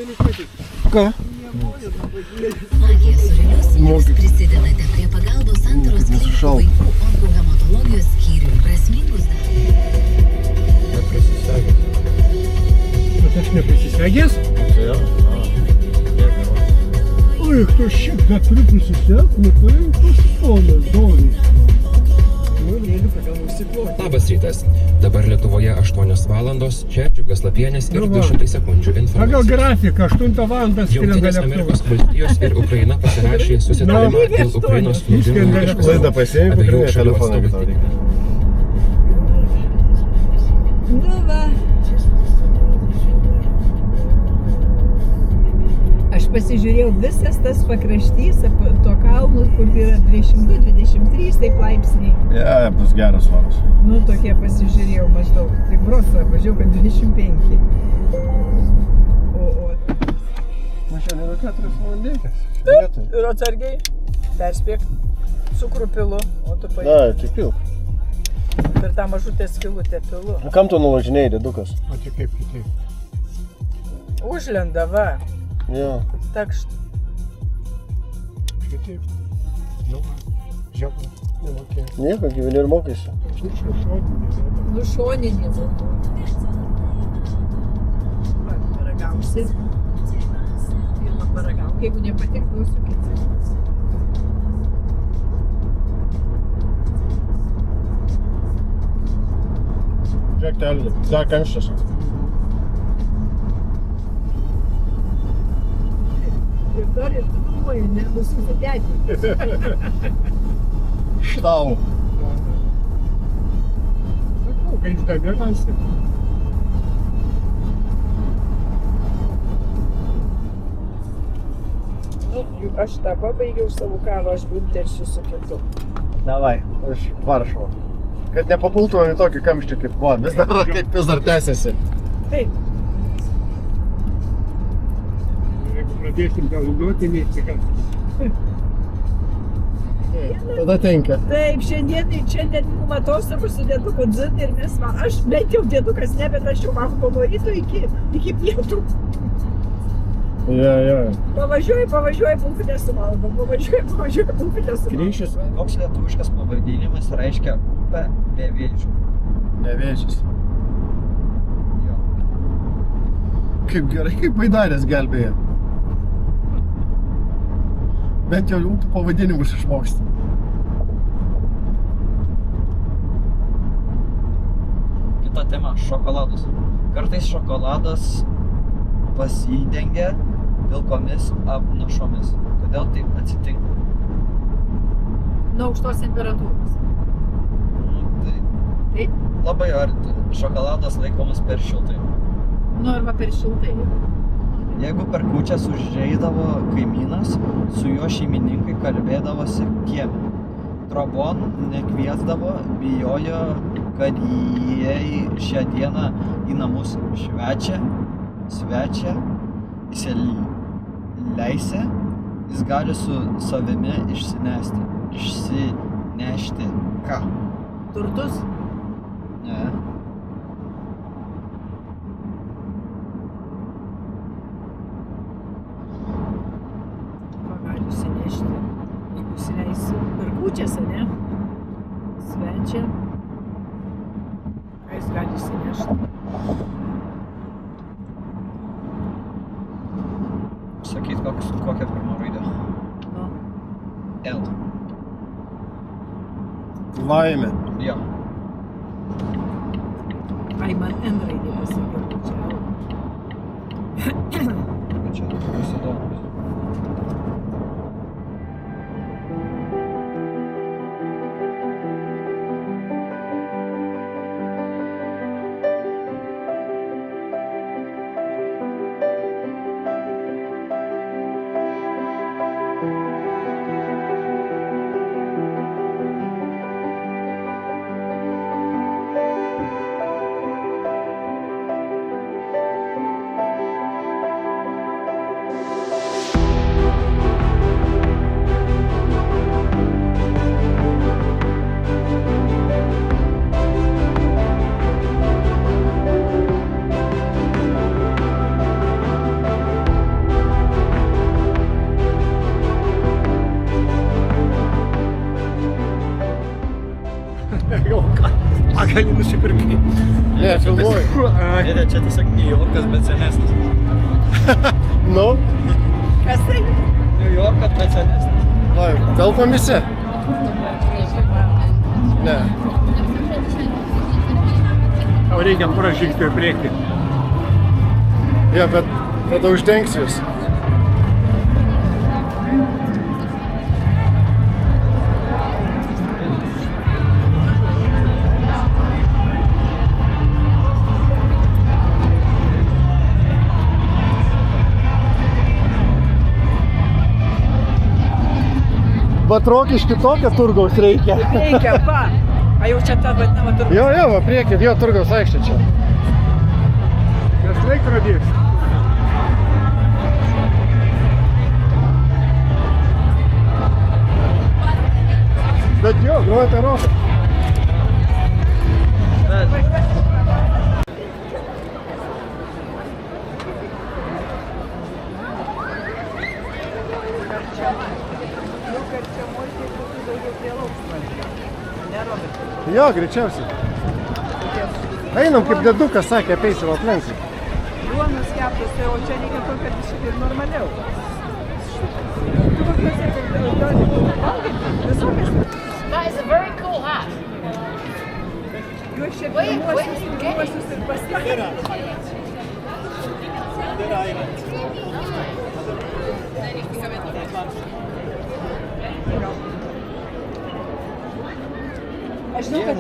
Ką? Magija Surilius, jūs prisidedate prie pagalbos santaros klinikų vaikų onkohematologijos skyriui. Prasmingus darbus. Neprisisegęs. Bet aš neprisisegęs? Tai jo? Oi, tu šiek tiek turi prisisegti, nu tai tas stonas, dovys. Nu, mėliu, kodėl nusiploti. Labas rytas. Dabar Lietuvoje 8 valandos, čia Džiugas Lapienis ir 200 sekundžių Pagal informacija. grafiką 8 valandą skrenda Jungtinės Amerikos lėktuvas. valstijos ir Ukraina pasirašė susitarimą dėl Ukrainos Išskrenda iš lėktuvas. Laidą pasiėmė, abiejų pagrindinė šalių telefoną, atstovai kad tau reikia. Nu va. Aš pasižiūrėjau visas tas pakraštys, to kalnus, kur yra 22-23 taip laipsniai. Ja, bus geras oras. Nu, tokie pasižiūrėjau maždaug. Tai Brosą važiavau, kad 25. O. Man šiandien yra 4 valandėkės. Vietoj. Ir atsargiai, perspėk, cukrų pilu, o tu Na, tik pilk. per tą mažutę skilutę pilu. Kam tu nuvažinėjai, dėdukas? O čia kaip kitaip. Užlenda, va, Jo. takšt. Kitaip. Nu, žiaukla, nemokėjau. Nieko, gyveni ir mokaisi. Nu, šoninį. Va, paragausi. Pirmą paragauk, jeigu nepatiks, duosiu kitą. Žiūrėk, telė, dar kamščias. Ir dar ir tu nuoji, nenususidėti. Štau. Sakau, kai išdabėlasi. Aš tą pabaigiau savo kavą, aš buntersiu su kitu. Davai, iš Varšuvo. Kad nepapultume į tokį kamštį kaip va, vis dar tęsiasi. Taip, Jeigu pradėsim gal duoti, neįsikant. Tada tenka. taip, šiandien mum atostogų su dėduku dzin ir mes va, aš bent jau dėdukas ne, bet aš jau man po ryto iki pietų. Ja. Pavažiuoju, pulkutę suvalgom, pavažiuoju, pulkutę suvalgom. Kryšius. Koks lietuviškas pavadinimas reiškia upę be vėžių? Nevėžys. Jo. Kaip gerai, kaip baidarės gelbėja. Bent jau upių pavadinimus išmoksti. Kita tema – šokoladas. Kartais šokoladas pasidengia pilkomis apnašomis. Kodėl taip atsitinka? Nuo aukštos temperatūros. Tai Taip? labai arti. Šokoladas laikomas per šiltai. Nu, arba per šiltai. Jeigu per kūčias užžeidavo kaimynas, su juo šeimininkai kalbėdavosi kieme. Trobon nekviesdavo, bijojo, kad jie šią dieną į namus svečią įsileisi, jis gali su savimi išsinešti ką? Turtus? Ne. Ką gali įsinešti? Jeigu įsileisi per kūčias, ane? Svečią. Ką jis gali įsinešti? Sakyt, kokią pirmą raidę? Nu, L. Laimė. Jo. ai man N raidė pasakiau, čia L. Čia bus įdomus. gali nusipirkai. Ne, filmuoju. Dėdė, čia tiesiog New Yorkas, bet senesnis. Nu, Kas tai? New Yorkas, bet senesnis. va, telpam visi. Ne. Tau reikia porą žingsnių į priekį. Jo, bet tada uždengs jūs. Bet Rokišky tokio turgaus reikia. Reikia, va. A jau čia ta vadinama turbūt. Jo, jo, va, priekit, jo turgaus aikštė čia. Nes laikrodis. Bet jo, grojate roką. Jo, greičiausiai. Einam, kaip dedukas sakė, apeisim aplinkui. Duonos keptos, tai o čia reikia to, kad šiek tiek normaliau. Tu kokiuose gali valgyti, visokias. That is a very cool hat. Juos čia Wait, pirmuosius ir pastatė. Aš žinau, kad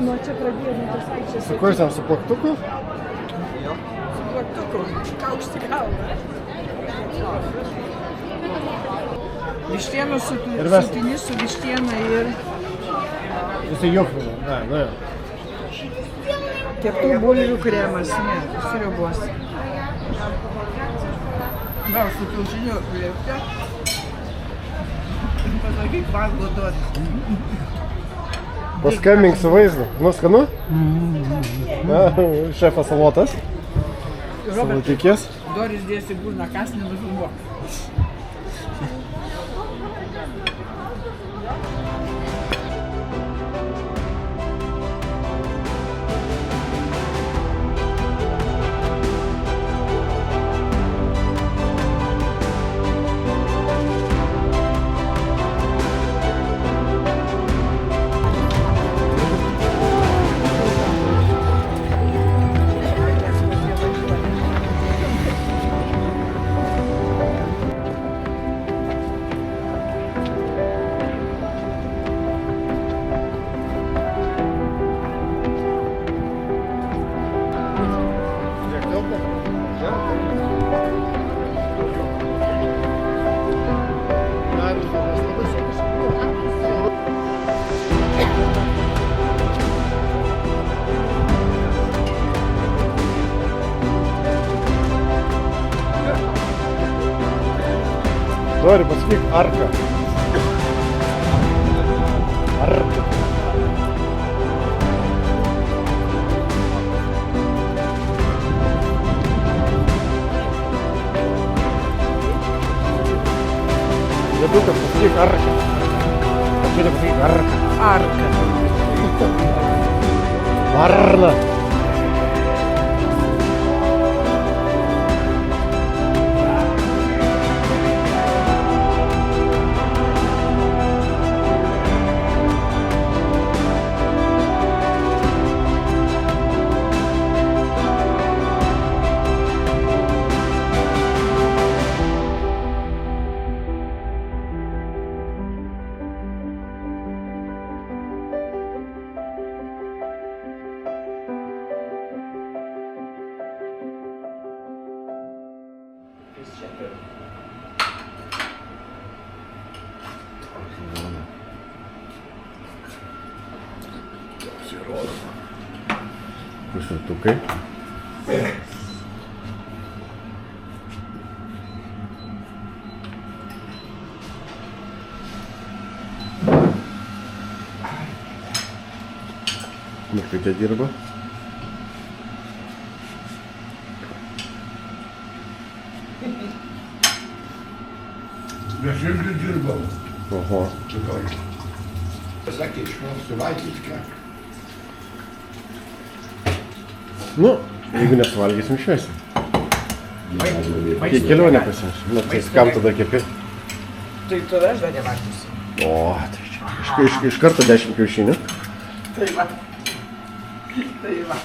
nuo čia pradėjo nuo tos aikštės. Su kursiam su plaktuku? Su plaktuku, kaukšti galvą. Vištienos Ir mes- sutinys su vištiena ir Jisai jufrino. Ne, nu jo. keptų bulvių kremas. Ne, sriubos. Gal su kiaušiniu lėpte. Pasakyk, valgo duoti. Paskambink su vaizdu. Nu, skanu? Na, šefas salotas. Savo tikės. Doris dėsi burną kasnį nufilmuok. Nori pasakyk arka. Arka. Dedukas pasakyk arka. Aš čia pasakyk arka. Arka. Varna. Pusratukai. Mergaitė dirba. Mes irgi dirbam. Oho. Pasakė, išmokti valgyti ką. Nu, jeigu nesuvalgysim šviesim. Kiek kelionę pasimsim. Nu, tai kam tada kepi? Tai tada aš dar nevalgysiu. O, tai čia iš karto 10 kiaušinių. Tai va. Tai va.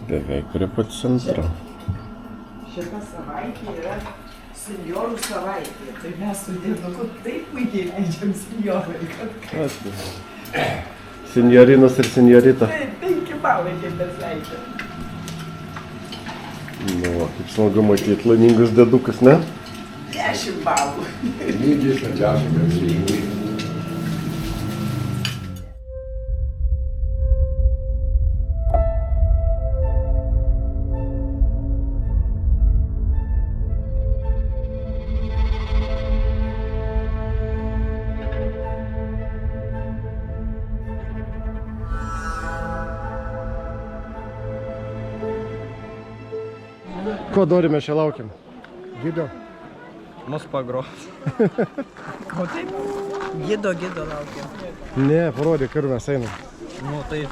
Beveik prie pat centro. Šita savaitė yra senjorų savaitė. Tai mes su dėduku taip puikiai leidžiam senjorai, kad... Senjorinos ir senjorita. Taip, 5 balai kaip mes leidžiam. Nu, kaip smagu matyti laimingus dėdukus, ne? 10 balų. Ko dorime čia laukiam? Gido? Mus pagros. O taip, gido laukiam. Ne, parodė, kur mes einam. Nu tai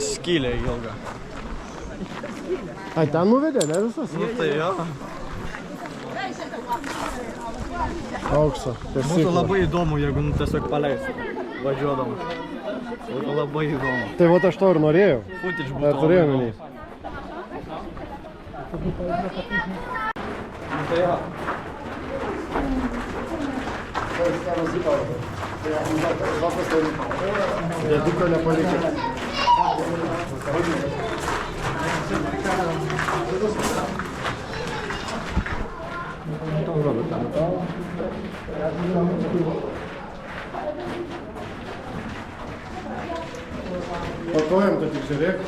skylė ilga. Ai, ten nuvedė, ne visas? Nu tai jo. Aukso. Būtų labai įdomu, jeigu tiesiog paleistų. Važiuodam. Būtų labai įdomu. Tai vat aš to ir norėjau. Footage Ar būtų turėjau labai minį? įdomu. Nu tai jo. Dėduko nepalikė. Patojam, kad tik žiūrėk.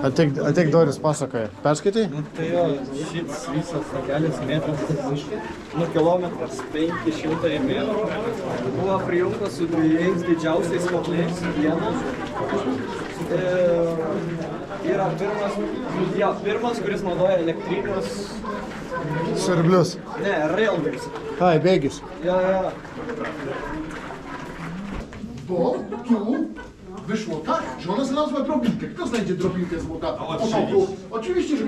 Ateik Doris pasakoja. Perskaitai? Nu tai jo, šits visas takelis metras kilometras 500 metrų. Buvo prijungtas su 2 didžiausiais kabliais vienas. Yra pirmas, kuris naudoja elektrinius... Siurblius. Ne, railways. Ai, bėgis. Jo. Bo tu wyszło tak, że ona znalazła drobinkę. Kto znajdzie drobinkę złota? Oczywiście, że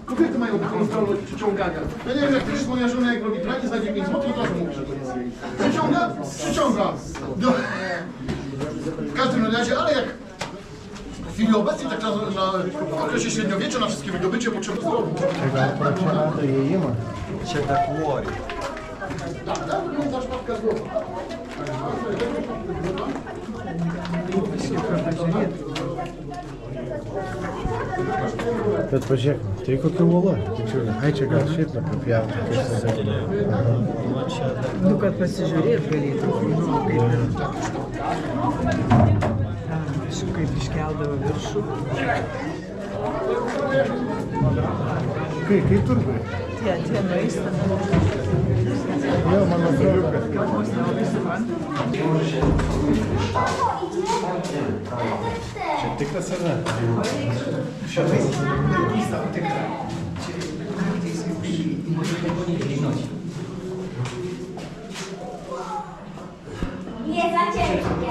kobiety mają taką zdolność przyciągania. Ja nie wiem, jak też moja żona, jak robi pranie, znajdzie 5 złotych, od razu mówi, że to jest jej. Przyciąga. W każdym razie, ale jak w chwili obecnej, tak w okresie średniowiecza, na wszystkie wydobycie potrzebne zdrowiu. Čia deklori. Tak, wygląda szpatka złota. Bet pažiūrėk, tai kokia uola. Ai, čia gal šiaip nepapjauti. Nu, kad pasižiūrėt galėtų. Nu, kaip iškeldavo viršų. Kaip turbai? Tie maistą. Jo, mano broliukas. Čia tikras ar ne? Nie za ciężkie.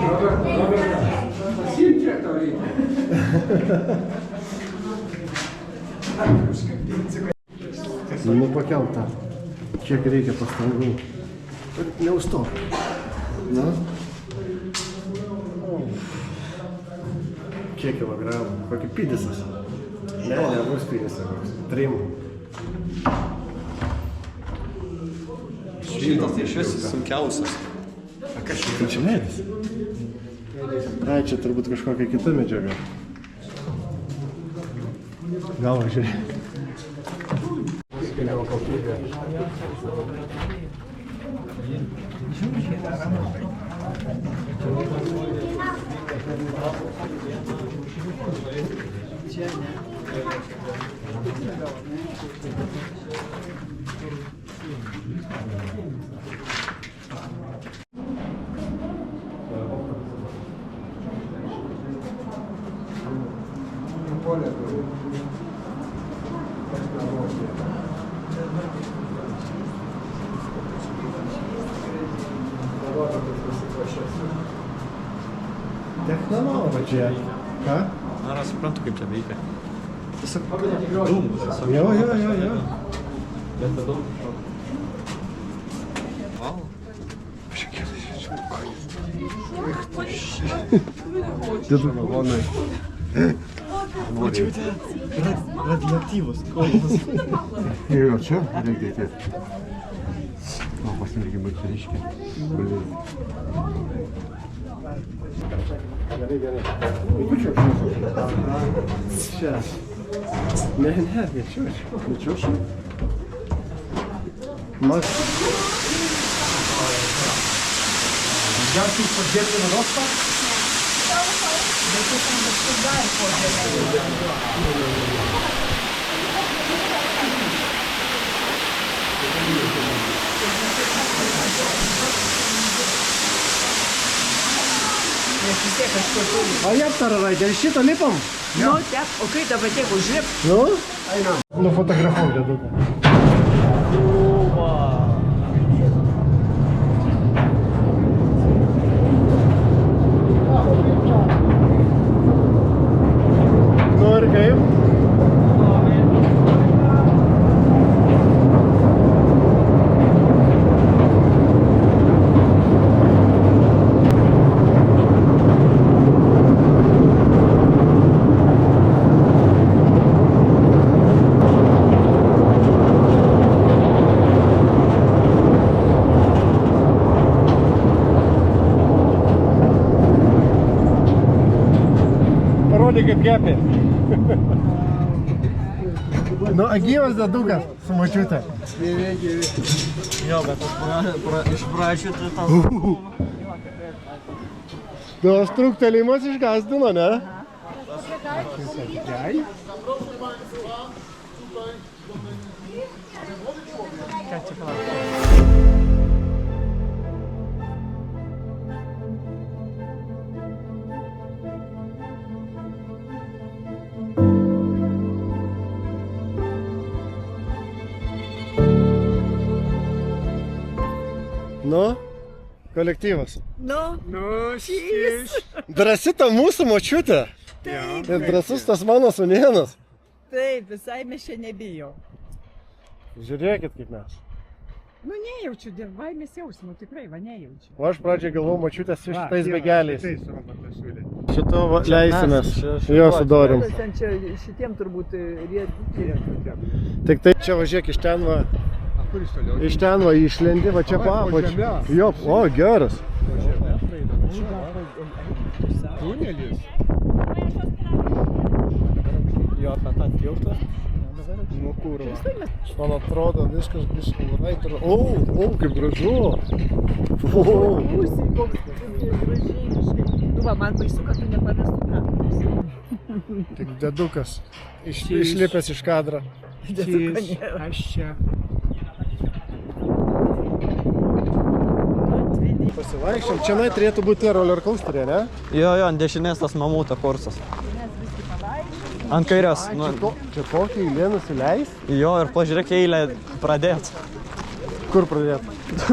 Nu pakelk tą. Kiek reikia pastangų. Neustok. Na? Kiek kilogramų? Kokį pydisas? Ne, nebus pydisas. 3. Šitas tai iš vis sunkiausias. A kas čia medis? Ai, čia turbūt kažkokia kita medžiaga. Gal žiūrėk. Čia ne. Technologija. Ką? Na, aš suprantu, kaip čia veikia. Tiesiog dūmus tiesiog. Jo. Bet tada Vau. Dėdu vagonai. Radioaktyvus kojas. Jo, čia reikia įtėti. O, pasimirkime, čia reiškia. Gerai. Čia. Ne, nečiuošiu. Mas. Garsiai padėti vadostą? Nes vis tiek kažkur turi. O jie aptararai, dėl šito lipam? Nu, tep, o kaip dabar tiek užlip? Nu? Einam. Nufotografuok dėduką. Nu ir kaip? Kaip kepė. Nu, gyvas dėdukas su močiute. Gyvi. Jo, bet iš pradžių tai tau... Tas trūktelimas išgąsdino, ne? Ką čia palauk? Nu, kolektyvas. Nu, šis. Drąsi ta mūsų močiutė. Taip. Ir drąsus tas mano sūnėnas. Taip, visai mes čia nebijo. Žiūrėkit kaip mes. Nu, nejaučiu, dėl baimės jausmų, tikrai, va, nejaučiu. O aš pradžiai galvoju močiutę su šitais begeliais. Šito leisimės. Jo sudorim. Ten čia šitiem turbūt riedutė. Tik tai čia važiuok iš ten va. Iš ten va išlendi, va čia papač. Jo, o, geras. Tunelis. Jo, apie tą tiltą. Nu, kurva. Man atrodo, viskas biškai laitaro. O, kaip gražu. Pusį, koks gražiai. Nu, va, man baisu, kad tu nepavestum kameros. Tik dėdukas. Išlipęs iš kadro. Dėduko nėra. Aš čia. Pasivaikščiam, čia turėtų būti roller coasterė, ne? Jo, ant dešinės tas mamuto kursas. Ant kairės. Čia kokią eilę nusileis? Jo, ir pažiūrėk eilę pradėt. Kur pradėt?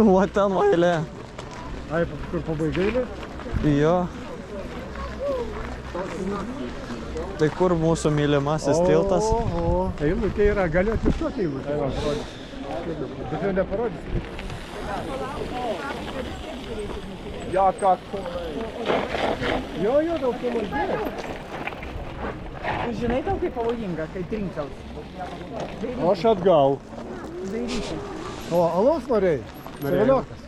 Va ten va eilė. Ai, kur pabaiga eilė? Jo. Tai kur mūsų mylimasis tiltas? Oho. Eilutė yra, galiu atsistoti eilutę. Eina, parodys. Bet jau neparodys. Ja, ką? Jo, daug tai mažėja. Žinai, tau kaip pavojinga, kai trinkels. O aš atgal. Dairyti. O, alaus norėjai? Saviliokas.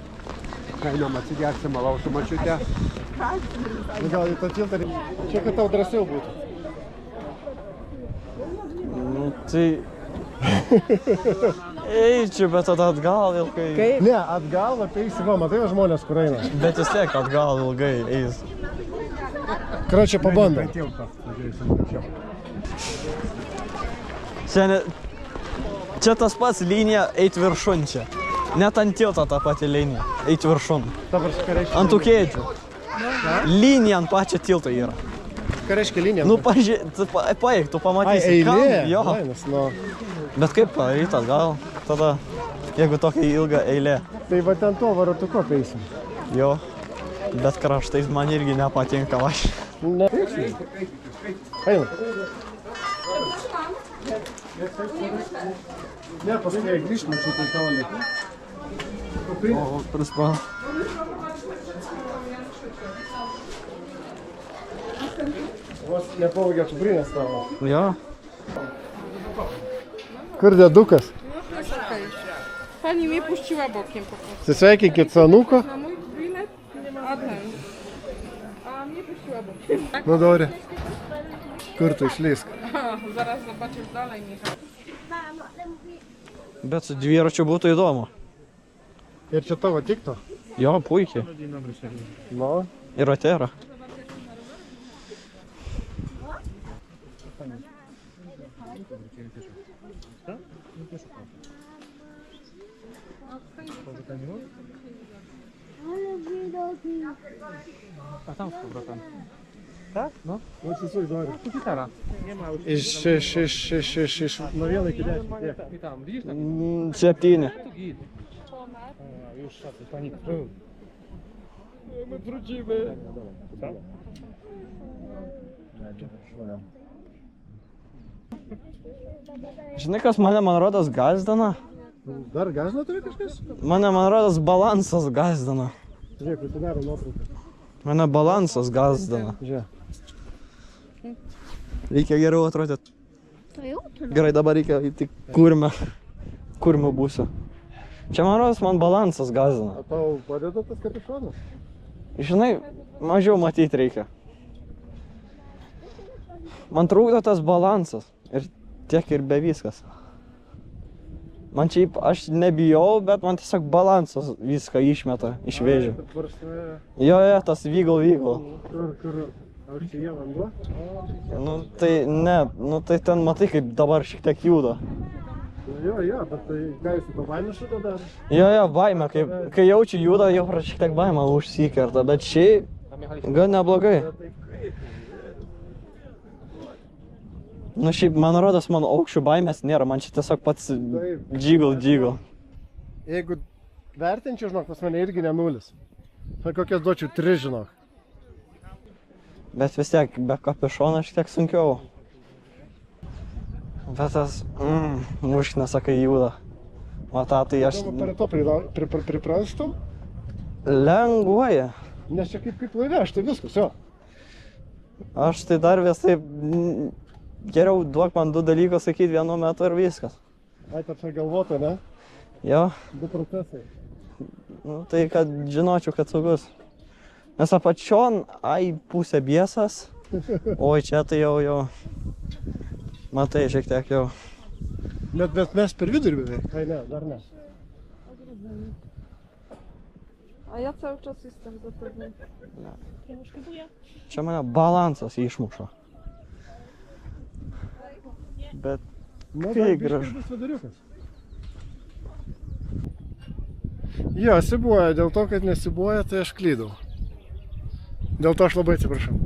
Einam atsigersim alaus su mačiute. Gal į tą tiltą čia, kad tau drąsiau būtų. Nu, tai... Eičiau, bet tada atgal ilgai. Kaip? Ne, atgal apeisi, va, matai žmonės, kur eina. Bet vis tiek atgal ilgai eis. Короче, pabandom. Čia tas pats linija eit viršun čia. Net ant tilto tą patį liniją. Eit viršun. Ant tų kėdžių. Linija ant pačio tilto yra. Ką reiškia linija? Nu, paeik, tu pamatysi. Eilė? Jo. Nu. Bet kaip rytas, gal tada, jeigu tokia ilga eilė. Tai va ten to varatuko peisim. Jo. Bet kraštais man irgi nepatinka, aš. Ne. Einam. Ne, paskui grįžtume čia tai toli. O, prispa. Vos nepavogė kuprinės tavo. Jo. Kur dėdukas? Pani mnie puściła bokiem po prostu. Sveikinkit su anūku. Na mój bilet, a ten. A mnie puściła bokiem. Nu, Dori. Kur tu išlysk? Zaraz zobaczysz dalej, Michał. Bet su dviračiu būtų įdomu. Ir čia tavo tikto? Jo, puikiai. Nu. Ir atėra. Iš nuo 1 iki 10. 7. Žinai, kas man rodos gazdina? Dar gazina turi kažkas? Man rodos balansas gazdina. Žiūrėk, pasidaro nuotrauką. Mane balansas gazdina. Žiūrėk. Reikia geriau atrodyti. Gerai, dabar reikia įti kurmę. Kurmę būsiu. Čia man rodos, man balansas gazdina. O tau padeda tas kapišonas? Žinai, mažiau matyti reikia. Man trūkdo tas balansas. Ir tiek ir be viskas. Man šiaip, aš nebijau, bet man tiesiog balansas viską išmeta iš vėžių. Jo, tas vygl. Kur? Auštyje vanduo? Nu tai ne, nu tai ten matai, kaip dabar šiek tiek juda. Jo, bet tai ką jūs to baimė šitą dar? Jo, baimė, kai jaučiu juda, jau šiek tiek baimė užsikerta, bet šiaip gan neblogai. Nu šiaip, man rodos, man aukščių baimės nėra, man čia tiesiog pats džigl. Jeigu vertinčiau, žinok, pas mane irgi ne 0. Man kokias duočiau 3, žinok. Bet vis tiek, be kapišono šiek tiek sunkiau. Bet tas, muškina, sakai, juda. Mata, tai aš... Prie to priprastum? Lengvuoja. Nes čia kaip laive, aš tai viskas, jo. Aš tai dar vis taip... Geriau duok man 2 dalykus sakyti vienu metu ir viskas. Ai, tarp galvoto, ne? Jo. 2 procesai. Nu, tai kad žinočiau, kad saugus. Nes apačion, pusė biesas, o čia tai jau, matai, šiek tiek jau. Bet mes per vidurį beveik. Ai ne, dar ne. A ja cały czas jestem za tobą. Čia mane balansas išmuša. Bet kai gražu. Jo, sibuoja, dėl to, kad nesibuoja, tai aš klydau. Dėl to aš labai atsiprašau.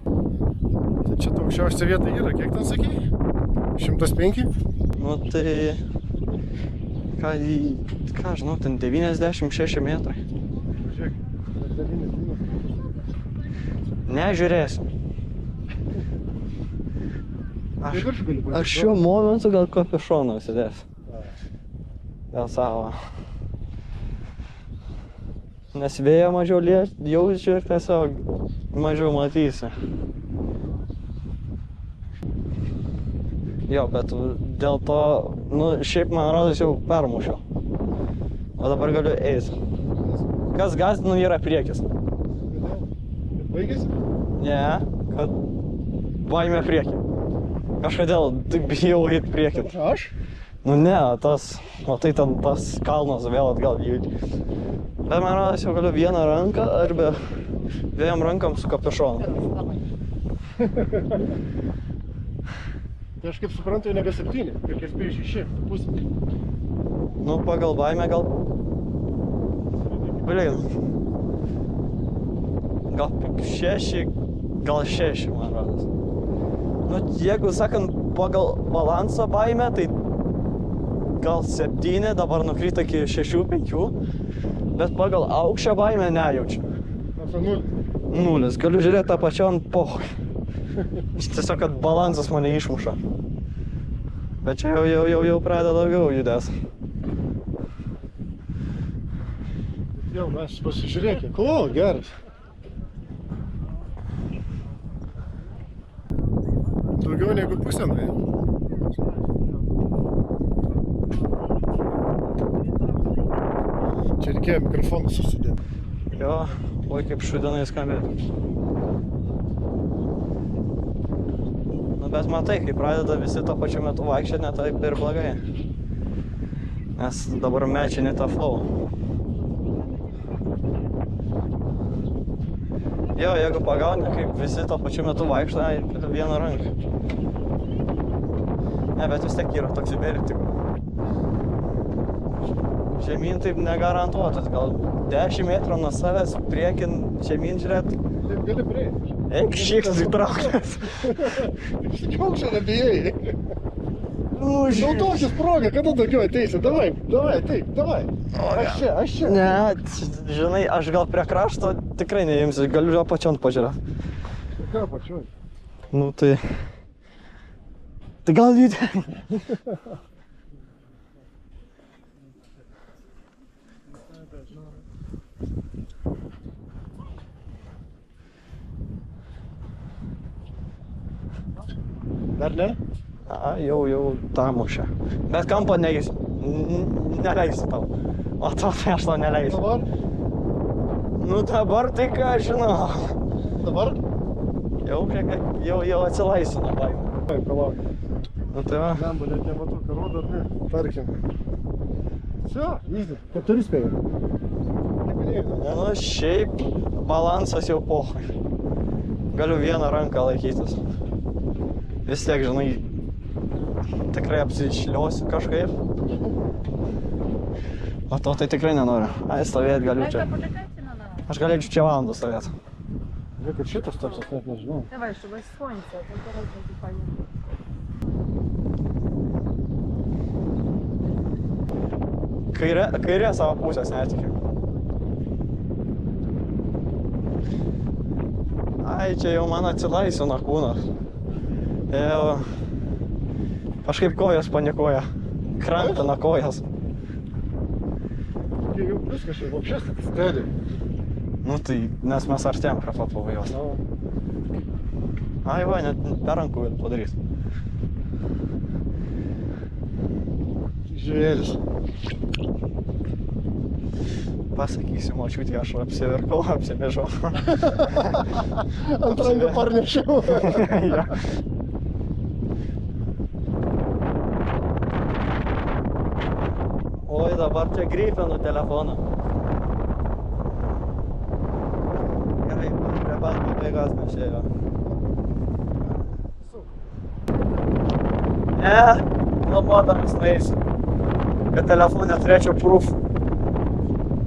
Tai čia aukščiausia vieta yra, kiek ten sakei? 105? Nu tai... Ką žinau, ten 96 metrai. Žiūrėk, Nežiūrėsim. Aš šiuo momentu gal kapišoną užsidėsiu. Dėl savo. Nes vėjo mažiau jaučiu ir tiesiog mažiau matysi. Jo, bet dėl to, šiaip man rodos jau permušiau. O dabar galiu eiti. Kas gazdina yra priekis. Baigėsi? Ne, kad baimė priekį. Kažkodėl bijau eiti priekį. Aš? Nu ne, o tai ten tas kalnas vėl atgal judži. Bet man rodos jau galiu vieną ranką arba Dviem rankam su kapišonu. Tai aš kaip suprantu, jau nebe 7, kaip spėjau 6, pusė. Nu, pagal baimę gal... Blin. Gal 6, gal 6, man rodos. Nu, jeigu sakant, pagal balansą baimę, tai gal 7, dabar nukrito iki 6-5, bet pagal aukščią baimę nejaučiu. Apie 0. 0, galiu žiūrėti tą pačią ant pohoj. Tiesiog, kad balansas mane išmuša. Bet čia jau pradeda daugiau judės. Jau, mes pasižiūrėkime. O, geras. Daugiau negu pusė nuėjo. Čia reikėjo mikrofoną susidėti. Jo, oi kaip šūdinai skambėti. Nu, bet matai, kai pradeda visi to pačiu metu vaikščioti, ne taip ir blogai. Nes dabar mečini tą flow. Jo, jeigu pagauni, kaip visi to pačiu metu vaikšto, vieną ranką. Ne, bet vis tiek yra toks įvertikų. Žemyn taip negarantuotas, gal 10 metrų nuo savęs priekin žemyn žiūrėt. Taip gali prieiti. Eik šiks įtrauktas. Sakiau, čia nebijai. Naudokis progą, kada daugiau ateisi, davai, ateik, davai. Aš čia. Ne, žinai, aš gal prie krašto tikrai neimsiu, galiu apačion pažiūrėti. Ką apačion? Nu tai... Tai gal judėm. Dar ne? A, jau tą mušę. Bet kampo neleisiu tau. O to tai aš tau neleisiu. Dabar? Nu dabar tai ką aš žinau. Dabar? Jau atsilaisiu nuo baimę. Taip, palauk. Nu tai va. Lemba, net nematau, ką rodo, ar ne? Tarkim. Čia, įzdė. 4 spėjau. Nu šiaip balansas jau pohoj. Galiu vieną ranką laikytis. Vis tiek, žinai, tikrai apsišliosiu kažkaip. O to tai tikrai nenoriu. Ai, stovėt galiu čia. Aš galėčiau čia valandą stovėt. Žiūrėk, kad šitas tapsas, net nežinau. Давай, чтобы солнце, это разные понятно. Kairė savo pusės netikiu. Ai, čia jau man atsilaisvino kūnas. Jau kažkaip kojas panikuoja. Krampina kojas. Jau viskas jau vapšės, stedi. Nu tai, nes mes artėjom prie pat pavojos. Ai, va, net per rankų gali padarys. Žiūrėlis. Pasakysiu, močiutė, aš apsiverkau, apsimežau. Ant rankų parnešiau. Ja. Oi, dabar čia grypinu telefoną. Gerai, prie pat pabaigos mes čia jo. Ne, nuomodamas nueisiu. Kad telefonė turėčiau proof.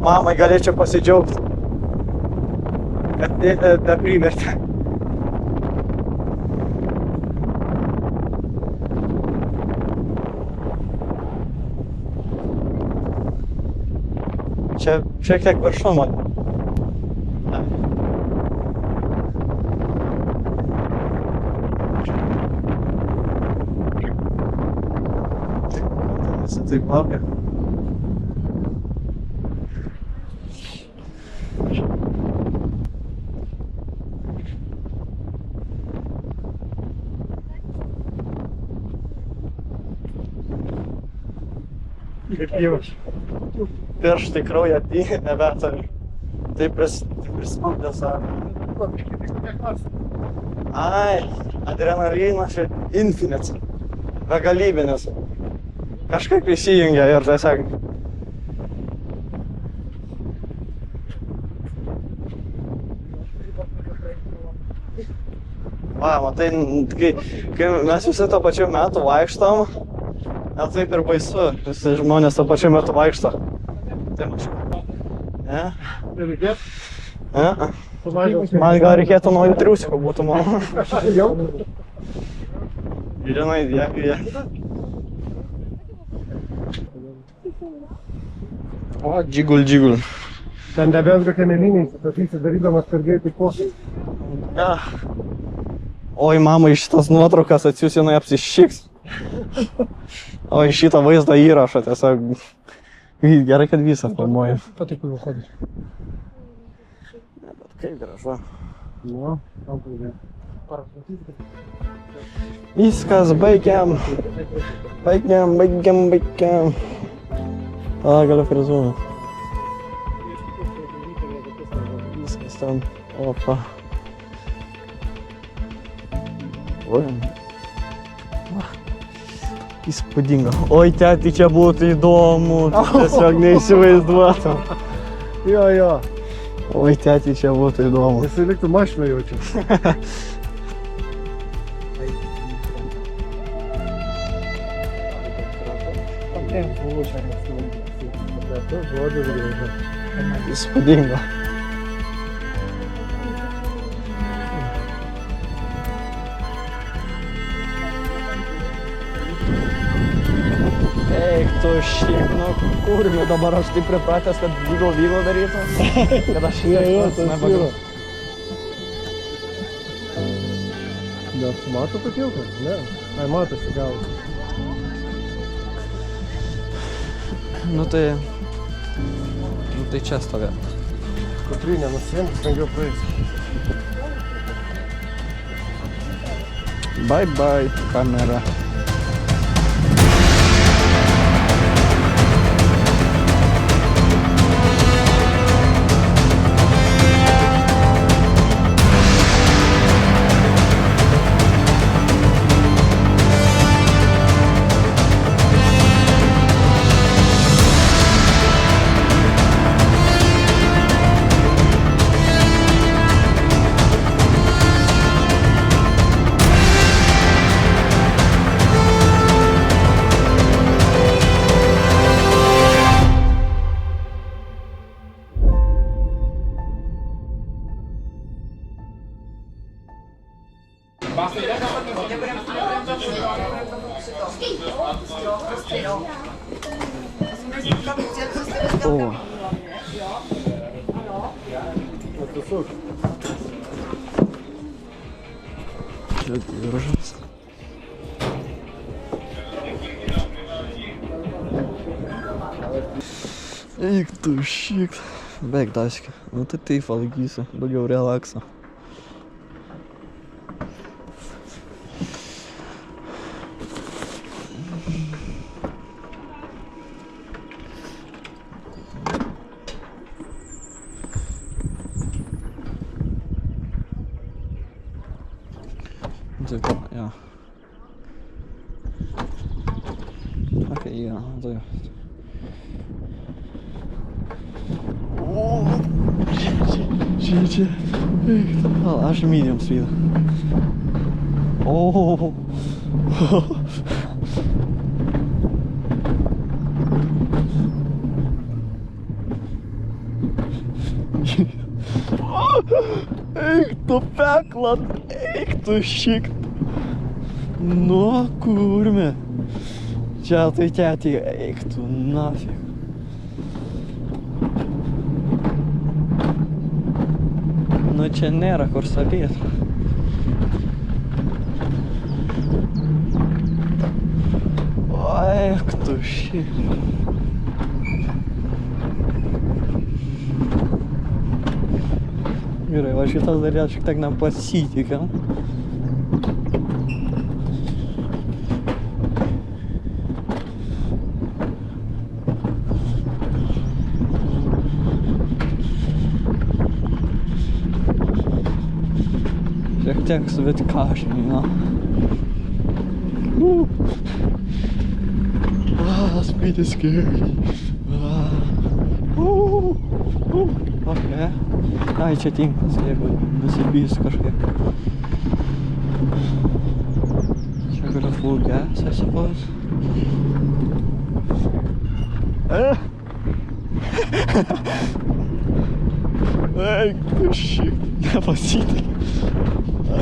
Mamai galėčiau pasidžiaugti. Kad neprivertė. Čia šiek tiek viršumo. Visi taip laukia. Kaip gyvas. Pirštai kraują nebetari. Taip prispaudė savo. Ai, adrenalinas čia infinite. Begalybinis. Kažkaip įsijungia ir tiesiog. Va, matai, kai mes visi to pačiu metu vaikštom, net taip ir baisu, visi žmonės to pačiu metu vaikšto. Tai mačiau. Ne? Reikėt? Ne? Man gal reikėtų nuo triusiko būtų mano. Jau? Žinai, jie. O, džigul. Ten nebent kokie meliniai, sutatysi darydamas per greitai posūkį. Ja. Oi, mamai šitas nuotraukas atsiūs, jinai apsišiks. Oi, šitą vaizdo įrašą tiesiog. Gerai, kad visą filmuoju. Patiku jau kodis. Bet kaip gražu. Nu, tam paidė. Viskas, baigiam. Baigiam. A, galiu frizuoti. Viskas ten. Opa. Oi. Įspūdinga. Oi, tėti, čia būtų įdomu. Tiesiog neįsivaizduotum. Jo. Oi, tėti, čia būtų įdomu. Jisai liktų mašiną jaučiu. Įspūdinga. Eik tu šiaip, nu kurmi, dabar aš taip pripratęs, kad vygo darytų. Kad aš nebagau. Bet mato patilkas? Ne. Ai, matosi gausi. Nu tai čia stovė. Kuprinė nusiimk, stengiau praeis. Bye, kamera. O. Čia diržas. Eik tu šik. Beveik daškė. Nu tai taip valgysiu. Daugiau relakso. Ja. Okej, ja, to ja. Gdzie? Aż medium speed. O. Eik tu peklat, eik tu šik. Nu, kurmi. Čia tai tėti, eik tu nafig. Nu, čia nėra kur sabėt. Eik tu šik. Gerai, va šitas dar šiek tiek nepasitikiu. Šiek tiek svetikašinį, na. Speed is scary. Okay. Ai, čia tinklas, jeigu nusibys kažkaip. Čia galiu full gas, I suppose. Eik tu šik, nepasitik.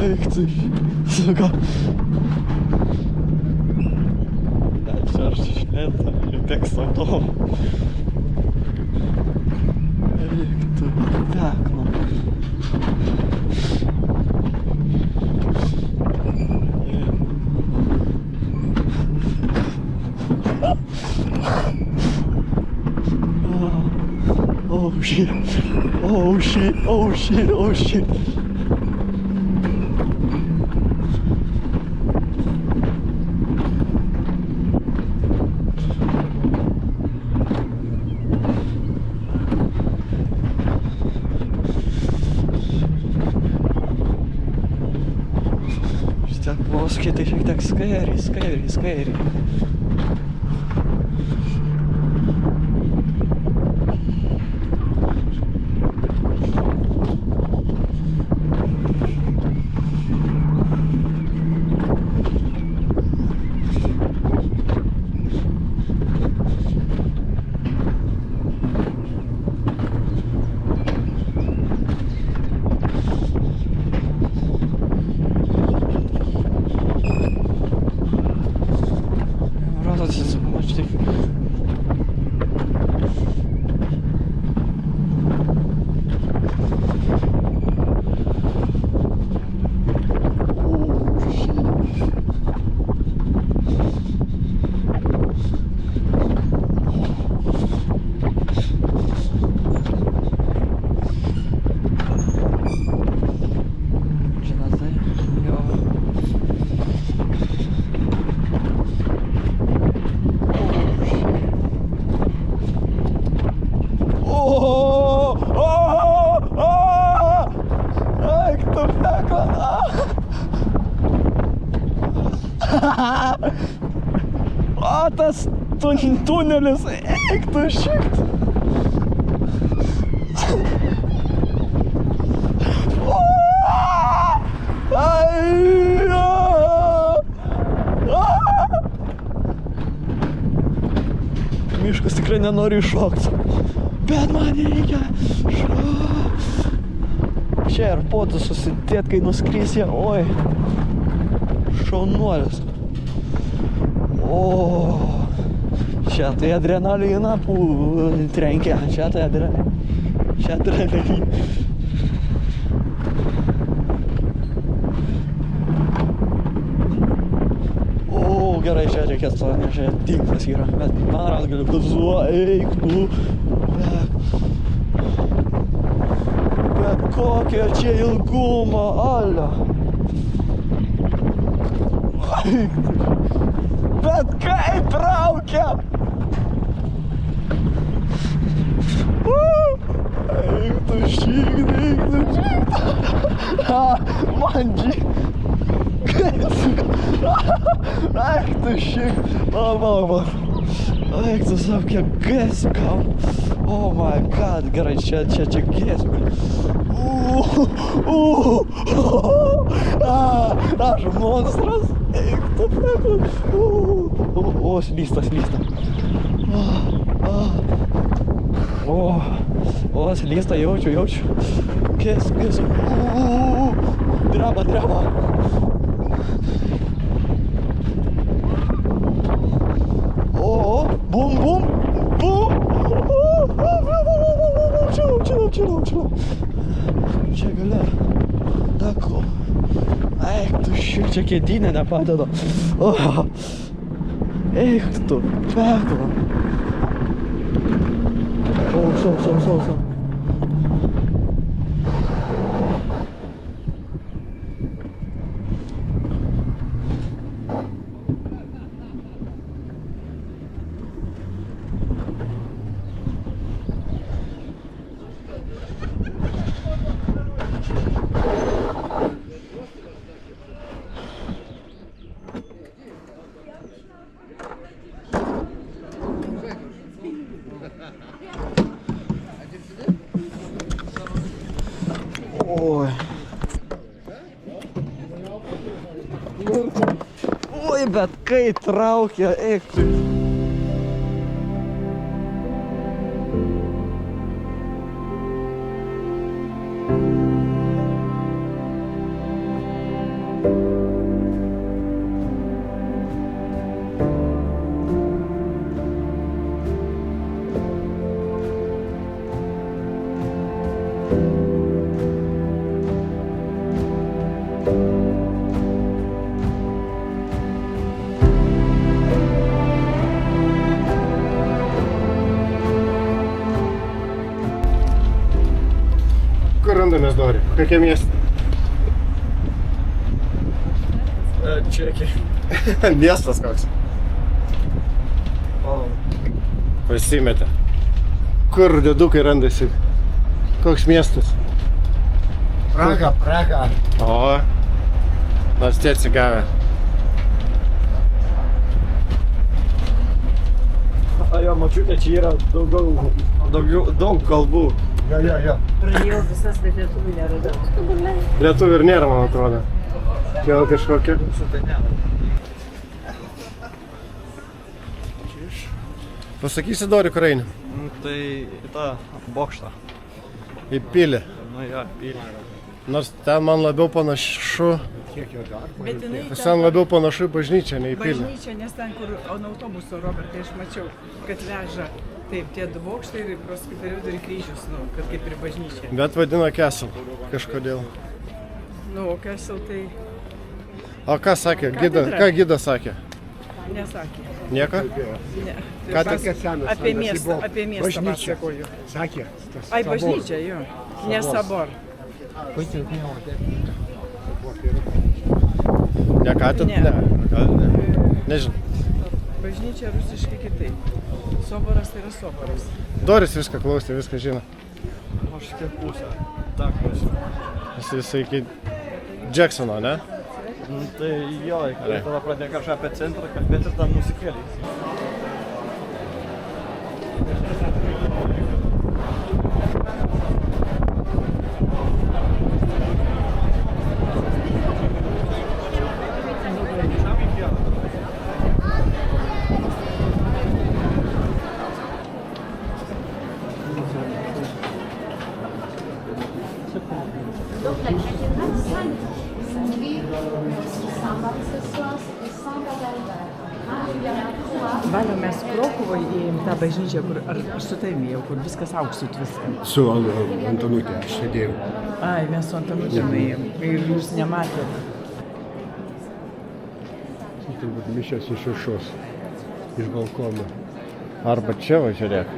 Eik tu šik, suka. Čia aš šlenta, tiek saudo. Eik tu, tekno. Oh shit, oh shit, oh shit, oh shit. Šiek tiek ploskai, tai šiek tiek scary. O, tas tunelis, eik tu šit. Miškas tikrai nenori iššokti, bet man reikia šokti. Čia ir potų susidėt, kai nuskris jie, oi, šaunuolis. O, čia tai adrenaliną trenkia, čia tai adrenaliną. O, gerai, čia reikės to, nes čia tinklas yra, bet man ras galiu gazuo, eik tu. Bet kokia čia ilgumo, alio. Eik tu. Bet kaip traukia! Eik tu šykt, eik tu šykt! Mandži! Eik tu šykt! Va. Eik tu savo kiek gėsiu kam! Oh my god, gerai, čia gėsiu. Aš monstras! Eik tu pekut! O, slysta. O, slysta, jaučiu. Kės. Dreba. O, bum. Čilau. Čia gale. Dako. Eik tu šik, čia kėdynė nepadeda. Eik tu, pekla. Sau. Oi. Oi, bet kai traukia, eik tu. Kur randamės, Dori? Kokie miestai? Čekija. Miestas koks. Pasimetė. Kur dėdukai randasi? Koks miestas? Praga, Praga. O, nors tie atsigavę. Jo, mačiute, čia yra daug kalbų. Jo. Pradėjau visas, bet lietuvių neradau. Lietuvių ir nėra, man atrodo. Gal kažkokia? Pasakysi, Dori, kur eini? Tai į tą bokštą. Į pilį. Nu jo, pilį. Nors ten man labiau panašu, Bet jinai ten labiau panašu į bažnyčią, nei į pilį. bažnyčia, nes ten, kur ant autobuso, Robertai, aš mačiau, kad veža taip tie du bokštai ir paskui per vidurį kryžius, nu, kad kaip ir bažnyčia. Bet vadina Castle kažkodėl. Nu, o kas jau tai O ką sakė? Katedra. Ką gidas sakė? nesakė. Nieko? Ne. Ką Tai tik- senas, apie senas, miestą, buvo apie miestą bažnyčia. pasakoju. Sakė. tas Ai, sabor. bažnyčia, jo. Ne sabor. Ne katedra? Ne. Ne. Gal ne. Nežinau. Bažnyčia rusiškai kitaip. Soboras tai yra soboras. Doris viską klausė, viską žino. Aš kiek pusę. Tak, Jisai iki Jacksono, ne? Nu, tai jo, kai tada pradėjo kažką apie centrą kalbėti ir ten nusikėlė. Donc la cathédrale Saint-Louis, Samba ce soir, et Samba Valio, mes Krokuvoje įėjom tą bažnyčią, kur aš su tavimi jau, kur viskas auksu tviska. Su Antonutė aš sėdėjau. Ai, mes su Antanutė nuėjom ir jūs nematėte. Turbūt mišios iš viršaus, iš balkono. Arba čia va, žiūrėk.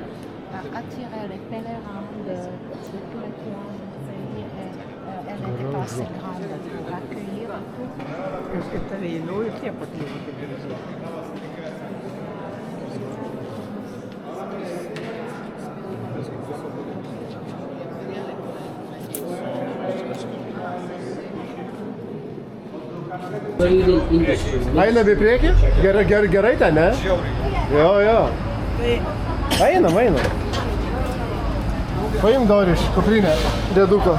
attirer les pèlerins de tous les coins. Elle n'était pas assez grande pour accueillir tout. Kažkaip tave įliau ir tie pakliuvo, kaip ir žiūrėjau. Einam į priekį? Gerai ten, ne? Jo. Tai Einam. Paim Dori iš kuprinę, dėduko.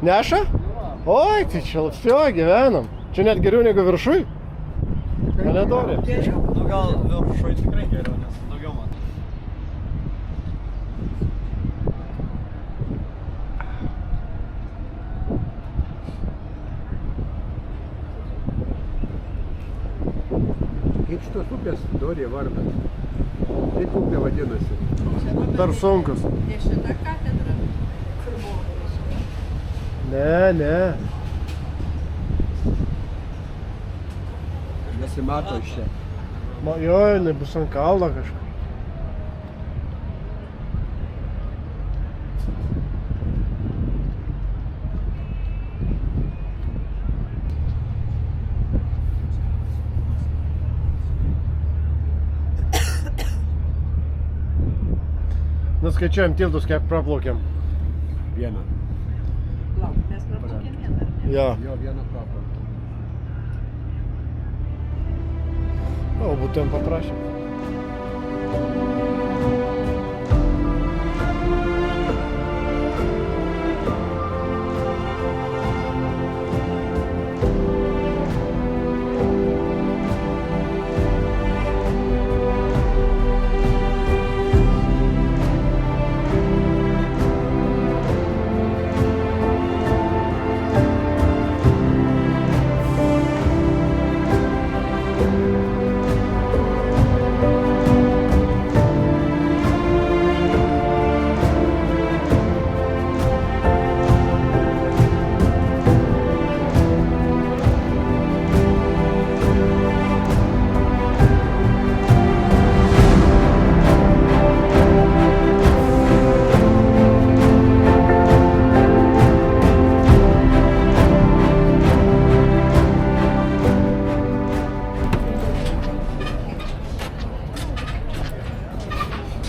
Neša? Oi, tai čia lapsio gyvenam. Čia net geriau negu viršui. Gal ne, Dori? Nu gal viršui tikrai geriau, nes daugiau man. Kaip šitos upės Dorė vardas? Kaip upė vadinasi? Dar sunkus. Ne šita katedra, kur buvo. Ne. Nesimato iš čia. Jo, jinai bus ant kalno kažkur. Nuskaičiuojam tiltus, kiek praplaukėm. Vieną. lauk, mes praplaukėm vieną, ar ne? Jo. Jo, vieną praplaukė. O, būtumėm paprašę.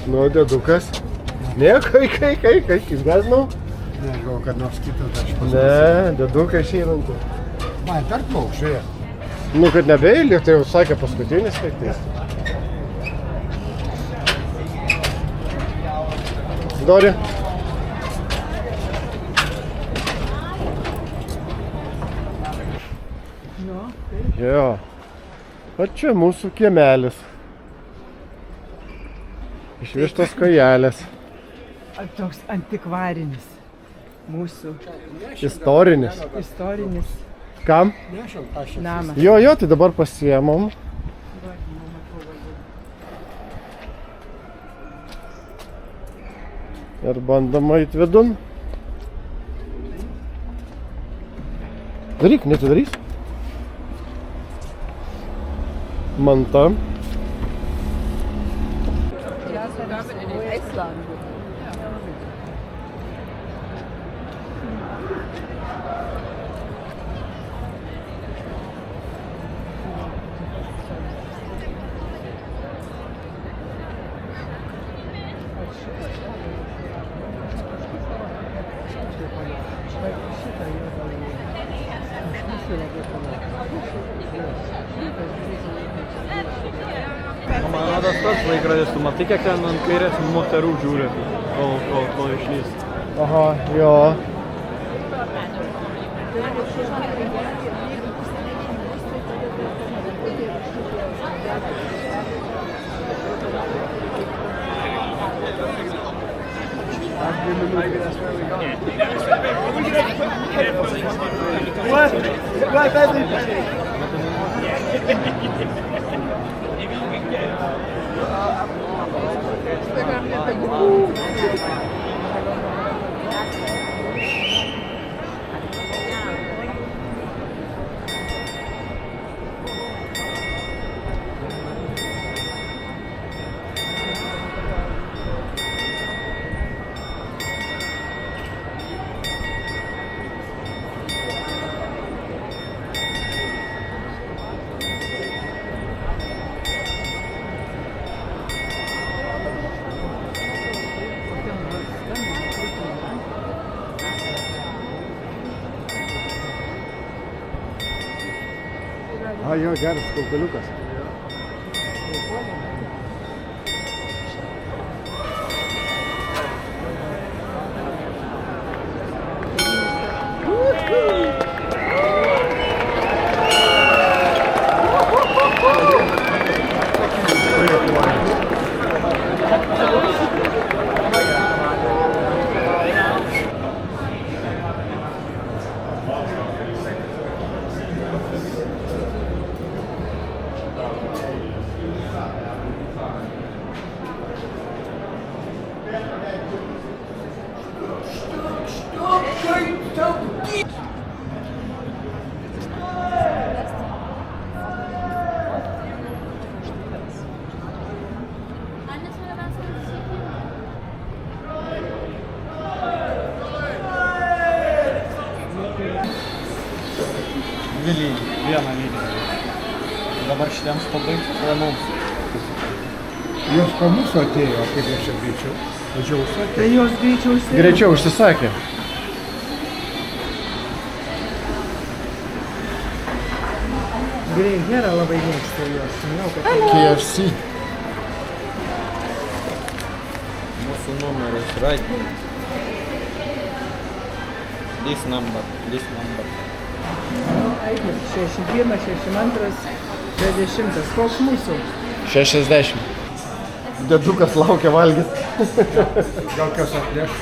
Nu, dėdukas. Ne, kai, gąsdinau? Ne, aš galvoju, kad nors kitas aš pasakysiu. Ne, dėdukai išeinantį. Man per paukščiai. Nu, kad nebeilį, tai jau sakė paskutinis kaip Dori. Jo. O čia mūsų kiemelis. Išvištos kojelės. Toks antikvarinis mūsų Istorinis. istorinis Kam? namas. Jo, tai dabar pasiemom. Ir bandom eit vidun. Daryk, netidarys. Manta. Man rodos tas laikrodis, tu matai, kiek ten ant kairės moterų žiūri, kol išlys. Aha, jo. A, jo, geras kaukaliukas. Vieną lygį. Dabar šitiems pabaigti, o mums. Jos po mūsų atėjo, kaip jos čia greičiau. Važiau užsakė. Tai jos greičiausiai. Greičiau užsisakė. Grey Hera labai mėgsta juos. Manau, kad KFC. Mūsų numeris radio. This number. 61, 62, 60. Koks mūsų? 60. Dedukas laukia valgyti. Gal kas atneš?